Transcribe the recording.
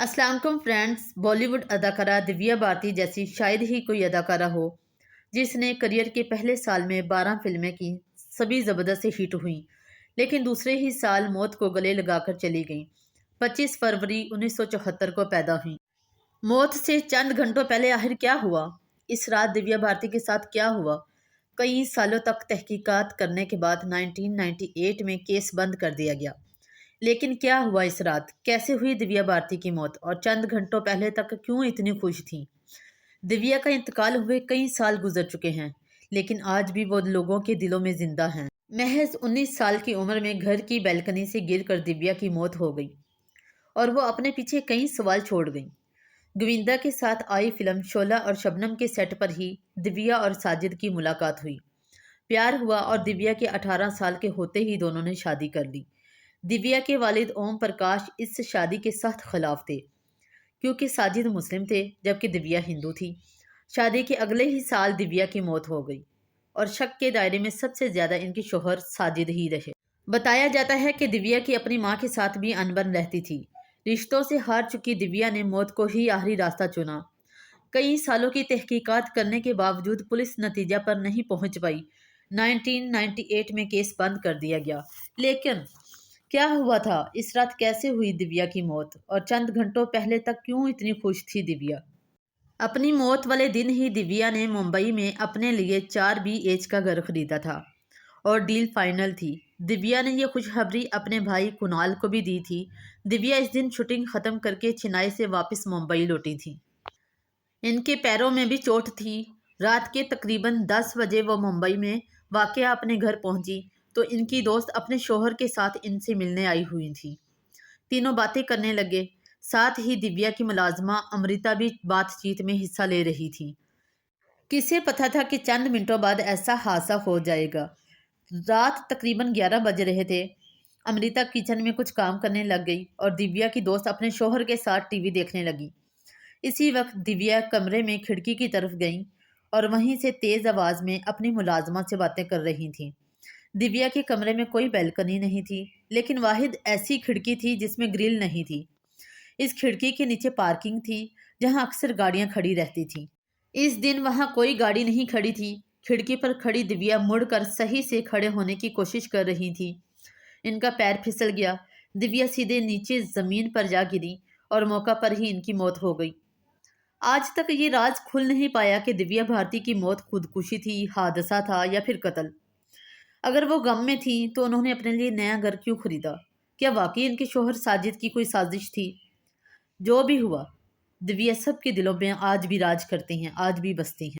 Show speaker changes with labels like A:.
A: अस्सलाम वालेकुम फ्रेंड्स। बॉलीवुड अदाकारा दिव्या भारती जैसी शायद ही कोई अदाकारा हो जिसने करियर के पहले साल में 12 फिल्में की, सभी ज़बरदस्त हिट हुई, लेकिन दूसरे ही साल मौत को गले लगाकर चली गईं। 25 फरवरी 1974 को पैदा हुई। मौत से चंद घंटों पहले आखिर क्या हुआ? इस रात दिव्या भारती के साथ क्या हुआ? कई सालों तक तहकीकात करने के बाद 1998 में केस बंद कर दिया गया। लेकिन क्या हुआ इस रात? कैसे हुई दिव्या भारती की मौत और चंद घंटों पहले तक क्यों इतनी खुश थी? दिव्या का इंतकाल हुए कई साल गुजर चुके हैं, लेकिन आज भी वो लोगों के दिलों में जिंदा हैं। महज 19 साल की उम्र में घर की बैल्कनी से गिरकर दिव्या की मौत हो गई और वो अपने पीछे कई सवाल छोड़ गई। गोविंदा के साथ आई फिल्म शोला और शबनम के सेट पर ही दिव्या और साजिद की मुलाकात हुई। प्यार हुआ और दिव्या के 18 साल के होते ही दोनों ने शादी कर ली। दिव्या के वालिद ओम प्रकाश इस शादी के सख्त खिलाफ थे, क्योंकि साजिद मुस्लिम थे जबकि दिव्या हिंदू थी। शादी के अगले ही साल दिव्या की मौत हो गई और शक के दायरे में सबसे ज्यादा इनके शोहर साजिद ही रहे। बताया जाता है कि दिव्या की अपनी मां के साथ भी अनबन रहती थी। रिश्तों से हार चुकी दिव्या ने मौत को ही आखिरी रास्ता चुना। कई सालों की तहकीकात करने के बावजूद पुलिस नतीजा पर नहीं पहुंच पाई। 1998 में केस बंद कर दिया गया। लेकिन क्या हुआ था? इस रात कैसे हुई दिव्या की मौत और चंद घंटों पहले तक क्यों इतनी खुश थी दिव्या? अपनी मौत वाले दिन ही दिव्या ने मुंबई में अपने लिए 4 BH का घर खरीदा था और डील फाइनल थी। दिव्या ने यह खुशखबरी अपने भाई कुणाल को भी दी थी। दिव्या इस दिन शूटिंग खत्म करके चेन्नई से वापस मुंबई लौटी थी। इनके पैरों में भी चोट थी। रात के तकरीबन 10 बजे वो मुंबई में वाकया अपने घर पहुंची तो इनकी दोस्त अपने शोहर के साथ इनसे मिलने आई हुई थी। तीनों बातें करने लगे। साथ ही दिव्या की मुलाजमा अमृता भी बातचीत में हिस्सा ले रही थी। किसे पता था कि चंद मिनटों बाद ऐसा हादसा हो जाएगा। रात तकरीबन 11 बज रहे थे। अमृता किचन में कुछ काम करने लग गई और दिव्या की दोस्त अपने शोहर के साथ टीवी देखने लगी। इसी वक्त दिव्या कमरे में खिड़की की तरफ गई और वहीं से तेज आवाज में अपनी मुलाजमा से बातें कर रही थी। दिव्या के कमरे में कोई बैल्कनी नहीं थी, लेकिन वाहिद ऐसी खिड़की थी जिसमें ग्रिल नहीं थी। इस खिड़की के नीचे पार्किंग थी जहां अक्सर गाड़ियां खड़ी रहती थी। इस दिन वहां कोई गाड़ी नहीं खड़ी थी। खिड़की पर खड़ी दिव्या मुड़कर सही से खड़े होने की कोशिश कर रही थी। इनका पैर फिसल गया। दिव्या सीधे नीचे जमीन पर जा गिरी और मौका पर ही इनकी मौत हो गई। आज तक ये राज खुल नहीं पाया कि दिव्या भारती की मौत खुदकुशी थी, हादसा था या फिर कत्ल। अगर वो गम में थी तो उन्होंने अपने लिए नया घर क्यों खरीदा? क्या वाकई इनके शोहर साजिद की कोई साजिश थी? जो भी हुआ, दिव्या सबके दिलों में आज भी राज करती हैं, आज भी बसती हैं।